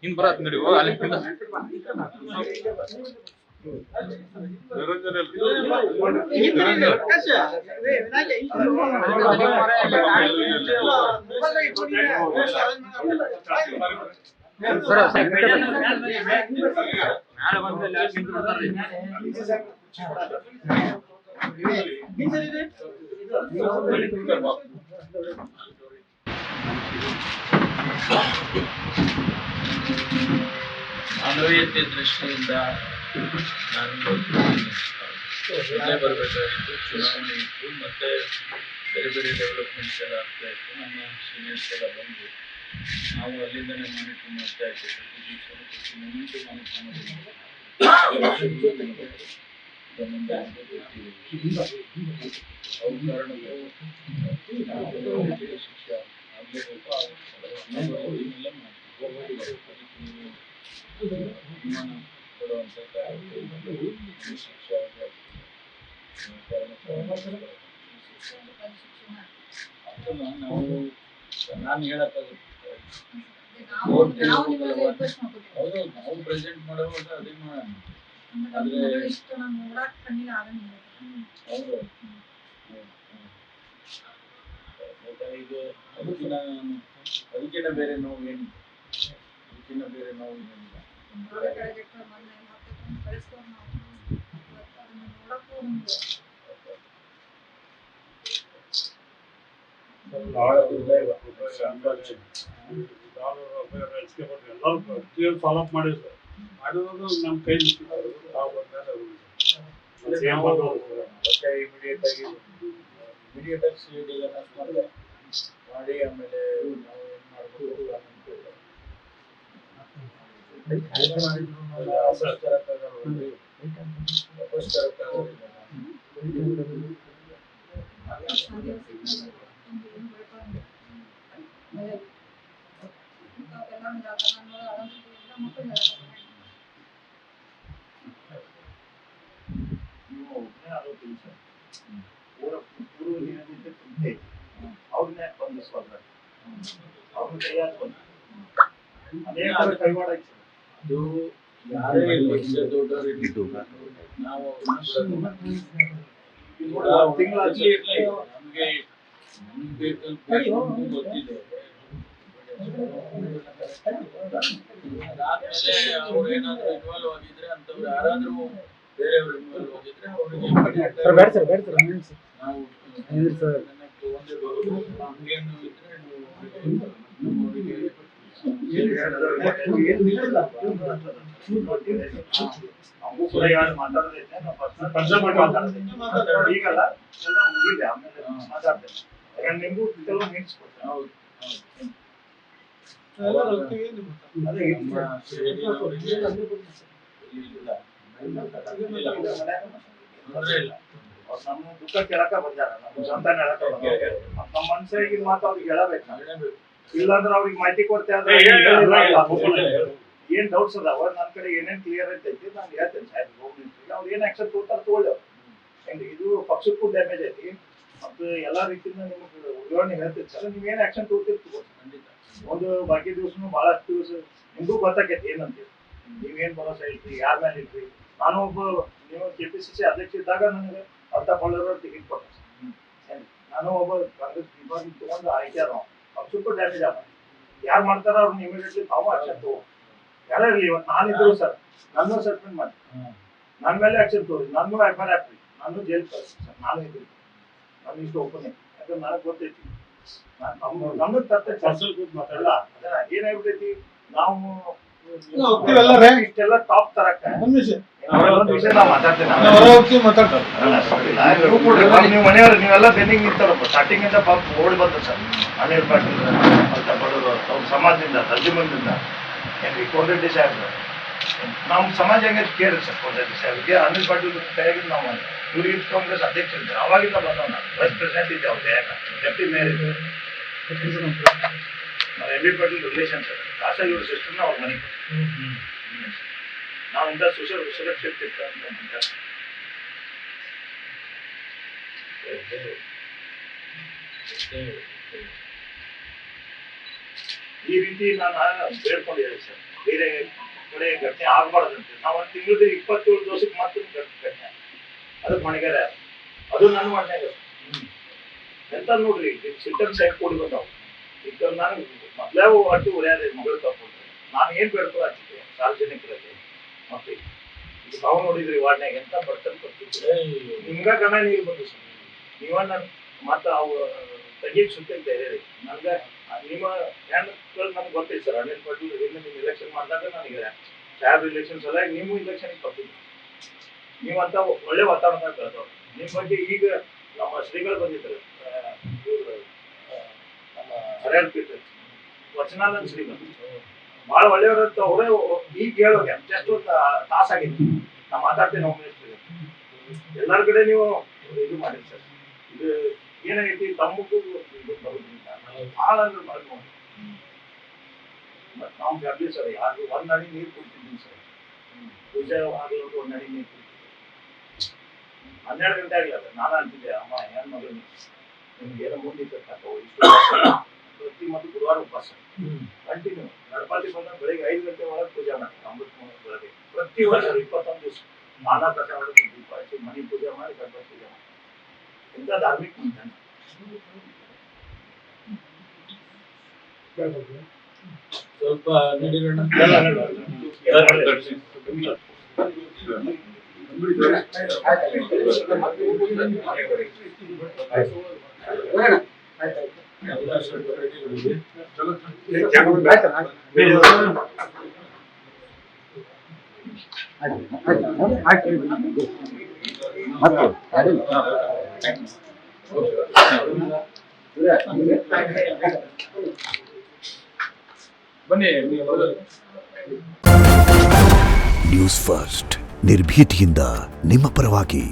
ಹಿಂದ್ ಬರತ್ ನೋಡಿ ಅಲ್ಲಿ ಮಾನವೀಯತೆ ದೃಷ್ಟಿಯಿಂದ ನಾನು ಇಲ್ಲೇ ಬರಬೇಕಾಗಿತ್ತು. ಚುನಾವಣೆ ಇತ್ತು, ಮತ್ತೆ ಬೇರೆ ಬೇರೆ ಡೆವಲಪ್ಮೆಂಟ್ಸ್ ಎಲ್ಲ ಆಗ್ತಾ ಇತ್ತು. ನಮ್ಮ ಸೀನಿಯರ್ಸ್ ಎಲ್ಲ ಬಂದು ನಾವು ಅಲ್ಲಿಂದನೇ ಮಾನಿಟರ್ ಮಾಡ್ತಾ ಇದ್ದೀವಿ. ಪ್ರತಿ ದಿವಸ ಪ್ರತಿ ಮೂಮೆಂಟು ಮಾನಿಟರ್ ಮಾಡಿದ್ದೀವಿ. ಅವ್ರ ಕಾರಣಕ್ಕೂ ಶಿಕ್ಷೆ ಆಗಲೇಬೇಕು. ಅನುಮಾನ ಕೊಡುವಂಥ ಶಿಕ್ಷೆ ನಾವು ನಾನು ಹೇಳಕ್ಕಾಗುತ್ತೆ. ಹೌದು, ನಾವು ಪ್ರೆಸೆಂಟ್ ಮಾಡುವಾಗ ಅದೇ ಮಾಡೋಣ. ಆದ್ರೆ ಹೌದು, ಈಗ ಅದಕ್ಕಿಂತ ಬೇರೆ ನೋವು ಏನು? ಅದಕ್ಕಿಂತ ಬೇರೆ ನೋವು ಏನಿಲ್ಲ. ಎಲ್ಲರೂ ಫಾಲೋ ಅಪ್ ಮಾಡಿದ್ರು. ಮಾಡಿರೋದು ನಮ್ಮ ಕೈ ಇಮಿಡಿಯೇಟ್ ಆಗಿ ಸಿಡಿ ಮಾಡಿ ಆಮೇಲೆ ನಾವು ಏನ್ ಮಾಡ್ಬೇಕು ಅವ್ರನ್ನೇ ಬಂಧಿಸುವಾಗ ಅವ್ರ ಕೈಯಾಗ ಕೈವಾಡ ಅದು ಯಾರೇ ದೊಡ್ಡವರಿದ್ದು ನಾವು ನಮ್ಗೆ ಗೊತ್ತಿದೆ. ಅದಾದ್ಮೇಲೆ ಅವ್ರು ಏನಾದ್ರು ಇನ್ವಾಲ್ವ್ ಆಗಿದ್ರೆ ಅಂತವ್ರು ಯಾರಾದ್ರೂ ಬೇರೆಯವರು ಇನ್ವಾಲ್ವ್ ಆಗಿದ್ರೆ ಅವ್ರಿಗೆ ನಾವು ಹಂಗೇನು ಇದ್ರೆ ನಮ್ಮವರಿಗೆ ಕೂಡ ಯಾರು ಮಾತಾಡೋದೈತೆ ಈಗಲ್ಲ ಎಲ್ಲ ಮುಗಿದೆ. ಆಮೇಲೆ ಮಾತಾಡ್ತೇನೆ. ಯಾಕಂದ್ರೆ ನಿಮಗೂ ಕೆಲವು ಮೀನ್ಸ್ ಕೊಡ್ತೇನೆ. ಹೌದು ನಮ್ಮ ದುಃಖ ಕೇಳಕ ಬಂದಾರ, ನಮ್ಮ ಸಂತಾನ ಹೇಳಕ ಬಂದಾರ. ನಮ್ಮ ಮನ್ಸಿಗೆ ಮಾತು ಅವ್ರಿಗೆ ಹೇಳಬೇಕು. ಇಲ್ಲಾಂದ್ರೆ ಅವ್ರಿಗೆ ಮಾಹಿತಿ ಕೊಡ್ತೇ ಅಂದ್ರೆ ಏನ್ ಡೌಟ್ಸ್ ಅದಾವ ನನ್ನ ಕಡೆ ಏನೇನ್ ಕ್ಲಿಯರ್ ಐತೈತಿ ನಾನು ಹೇಳ್ತೇನೆ ಸಾಹೇಬ್ ಗೌರ್ಮೆಂಟ್ ಅವ್ರು ಏನ್ ಆಕ್ಷನ್ ತಗೋತಾರ ತಗೊಳ್ಳಿ. ಇದು ಪಕ್ಷಕ್ಕೂ ಡ್ಯಾಮೇಜ್ ಐತಿ ಮತ್ತು ಎಲ್ಲಾ ರೀತಿಯಿಂದ ನಿಮ್ಗೆ ಉದಾಹರಣೆ ಹೇಳ್ತೈತಿ ಸರ್. ನೀವ್ ಏನ್ ಆಕ್ಷನ್ ತಗೋತೀರಿ ತಗೋರಿ. ಒಂದು ಬಾಕಿ ದಿವಸನು ಬಹಳಷ್ಟು ದಿವಸ ನಿಮ್ಗೂ ಗೊತ್ತಾಕೈತಿ ಏನಂತೀವಿ, ನೀವೇನ್ ಭರೋಸಾ ಇಲ್ರಿ, ಯಾರ ಮೇಲೆ ಇಲ್ರಿ. ನಾನು ಒಬ್ಬ ನೀವು KPCC ಅಧ್ಯಕ್ಷ ಇದ್ದಾಗ ನನಗೆ ಅರ್ಥ ಕೊಳ್ಳೋರು ಟಿಕೆಟ್ ಕೊಟ್ಟ. ನಾನು ಒಬ್ಬ ಕಾಂಗ್ರೆಸ್ ವಿಭಾಗ ತಗೊಂಡು ಆಯ್ಕೆ ನಾವು ಪಕ್ಷಕ್ಕೂ ಡ್ಯಾಮೇಜ್ ಆಗ ಯಾರು ಮಾಡ್ತಾರ ಅವ್ರನ್ನ ಇಮಿಡಿಯೇಟ್ಲಿ ತಾವು ಆಕ್ಷನ್ ತಗೋ. ಯಾರೇ ಇರಲಿ, ಇವತ್ತು ನಾನಿದ್ರು ಸರ್ ನನ್ನೂ ಸಸ್ಪೆಂಡ್ ಮಾಡಿ, ನನ್ನ ಮೇಲೆ ಆಕ್ಷನ್ ತಗೋರಿ, ನನ್ನೂ FIR ಹಾಕ್ರಿ, ನಾನು ಜೈಲ್ ಕಳಿಸಿ ಸರ್. ನಾನು ಇದ್ರಿ ನಾನು ಇಷ್ಟು ಓಪನ್ ಐತಿ. ಯಾಕಂದ್ರೆ ನನಗೆ ಗೊತ್ತೈತಿ ನಮ್ಗೆ ತರ್ತೈತಿ ಮಾತಾಡಲ್ಲ. ಏನಾಗ್ಬಿಟ್ಟೈತಿ ನಾವು ಇಷ್ಟೆಲ್ಲ ಟಾಪ್ ತರಕ ನೀವು ಮನೆಯವ್ರು ನೀವೆಲ್ಲ ಬೆನ್ನಿಂಗ್ ನಿಂತಾರಪ್ಪ. ಸ್ಟಾರ್ಟಿಂಗ್ ಇಂದ ಪಾಪ ಓಡಿ ಬಂದ ಸರ್. ಅನಿಲ್ ಪಾಟೀಲ್ ಅವ್ರ ಸಮಾಜದಿಂದ ತರ್ಜುಮದಿಂದ ಏನ್ರಿ ಕೋದಂಡಿ ಸಾಹೇಬ್ರು ನಮ್ಮ ಸಮಾಜ ಹೆಂಗೆ ಕೇಳಿ ಸರ್. ಕೋದಂಡಿ ಸಾಹೇಬ್ರಿಗೆ ಅನಿಲ್ ಪಾಟೀಲ್ ಕೈಯಾಗಿದ್ದು ನಾವು ಇವ್ರಿಗೆ ಕಾಂಗ್ರೆಸ್ ಅಧ್ಯಕ್ಷ ಇದ್ದಾರೆ. ಅವಾಗಿಂದ ಬಂದವ ನಾನು ವೈಸ್ ಪ್ರೆಸಿಡೆಂಟ್ ಇದ್ದೆ. ಅವ್ರ ಕೈಯಾಗ ಡೆಪ್ಟಿ ಮೇಯರ್ ಇದ್ದೆ. ನಾವು MB ಪಾಟೀಲ್ ರಿಲೇಷನ್ ಸರ್. ಖಾಸಗಿ ಇವ್ರ ಸಿಸ್ಟರ್ನ ಅವ್ರ ಮನೆಗೆ ನಾವು ಇಂಥ ಸುರಕ್ಷಿತ ಅಂತ ಈ ರೀತಿ ನಾನು ಬೇಡ್ಕೊಂಡಿದ್ದೇನೆ ಸರ್. ಬೇರೆ ಕಡೆ ಘಟನೆ ಆಗ್ಬಾರ್ದಂತೆ. ನಾವು ಒಂದು ತಿಂಗಳಿಗೆ 27 ದಿವಸಕ್ಕೆ ಮತ್ತೆ ಘಟನೆ ಅದಕ್ಕೆ ಹೊಣೆಗಾರ ಯಾರು? ಅದು ನನ್ನ ಹೊಣೆಗಾರ. ಎಂತ ನೋಡ್ರಿ ಸಿಸ್ಟಮ್ ಸೈಡ್ ಕೂಡಿ ಬಂದವು. ಈಗ ನಾನು ಮೊದಲೇ ಒಟ್ಟು ಉರಿಯಾದ ಮಗಳು ತಗೊಂಡ್ರೆ ನಾನು ಏನ್ ಬೇಡ್ಕೊ ಹಚ್ಚಿದ್ದೆ ಸಾರ್ವಜನಿಕರಲ್ಲಿ. ಮತ್ತೆ ಈಗ ತಾವು ನೋಡಿದ್ರಿ ವಾರ್ಡ್ನಾಗ ಎಂತ ಬರ್ತನ್ ಬರ್ತಿದ್ರೆ ನಿಮ್ಗ ಕಣ ನೀರು ಬಂದು ಸರ್. ನೀವ ನನ್ ಮತ್ತ ಅವು ತೆಗಿಯಕ್ ಸುತ್ತ ಹೇಳಿ ನನ್ಗೆ ನಿಮ್ಮ ಹೆಣ್ಮಕ್ಳು ನಮ್ಗೆ ಗೊತ್ತೈತೆ ಸರ್. ಅನಿಲ್ ಪಾಟೀಲ್ ಹಿಂದೆ ನಿಮ್ ಎಲೆಕ್ಷನ್ ಮಾಡಿದಾಗ ನನಗೆ ಸಾಹೇಬ್ ಎಲೆಕ್ಷನ್ಸ್ ಎಲ್ಲ ನೀವು ಇಲೆಕ್ಷನ್ ಬರ್ತಿದ್ರಿ. ನೀವಂತ ಒಳ್ಳೆ ವಾತಾವರಣದಾಗ ಕಳ್ದವ್ರು. ನಿಮ್ ಬಗ್ಗೆ ಈಗ ನಮ್ಮ ಶ್ರೀಗಳು ಬಂದಿದ್ರು, ಇವ್ರು ನಮ್ಮ ಹರಿಹರ ಪೀಠ ವಚನಾನಂದ ಶ್ರೀಗಳು ಬಹಳ ಒಳ್ಳೆಯವ್ರಂತ ಅವರೇ ಈಗ ಹೇಳೋಕೆ ಜಸ್ಟ್ ಒಂದು ತಾಸಾಗಿತ್ತು. ನಾವು ಮಾತಾಡ್ತೇವೆ ನಾವು ಎಲ್ಲರ ಕಡೆ ನೀವು ಇದು ಮಾಡಿರಿ ಸರ್. ಇದು ಏನಾಗೈತಿ ತಮ್ಮಗೂ ಇದು ಬರೋದ್ರಿಂದ ಭಾಳ ಅಂದ್ರೆ ಭಾಳ ನೋಡಿ. ಬಟ್ ನಾವು ಫ್ಯಾಮಿಲಿ ಸರ್ ಯಾರು ಒಂದ್ ಅಡಿ ನೀರು ಕೊಡ್ತಿದ್ವಿ ಸರ್. ಪೂಜೆ ಆಗ್ಲೋದು ಒಂದ್ ಅಡಿ ನೀರು ಕೊಡ್ತಿದ್ವಿ. 12 ಗಂಟೆ ಆಗ್ಲದ ನಾನು ಅಂತಿದ್ದೆ, ಅಮ್ಮ ಹೆಣ್ ಮಗಳು ನಿಮ್ಗೆ ಏನೋ ಮುಂದಿತ್ತು ಪ್ರತಿ ಮತ್ತು ಗುರುವಾರ ಉಪವಾಸ ಕಂಟಿನ್ಯೂ. ಗಣಪತಿ ಬಂದಾಗ ಬೆಳಿಗ್ಗೆ 5 ಗಂಟೆ ಒಳಗೆ ಪೂಜೆ ಮಾಡ್ತಾರೆ. 9 ಬೆಳಗ್ಗೆ ಪ್ರತಿ ವರ್ಷ 21 ದಿವಸ ನಾನಾ ಪ್ರಕಾರ ದೀಪ ಹಚ್ಚಿ ಮನೆ ಪೂಜೆ ಮಾಡಿ ಗಣಪತಿ ಪೂಜೆ ಮಾಡಿ ಇಂಥ ಧಾರ್ಮಿಕ ಮಂತಾನೆ. ಸ್ವಲ್ಪ ನಡೀರೋಣ. ಎಲ್ಲ ಸ್ವಲ್ಪ ರೆಡಿ. ಬನ್ನಿ. ನ್ಯೂಸ್ ಫಸ್ಟ್ ನಿರ್ಭೀತಿಯಿಂದ ನಿಮ್ಮ ಪರವಾಗಿ.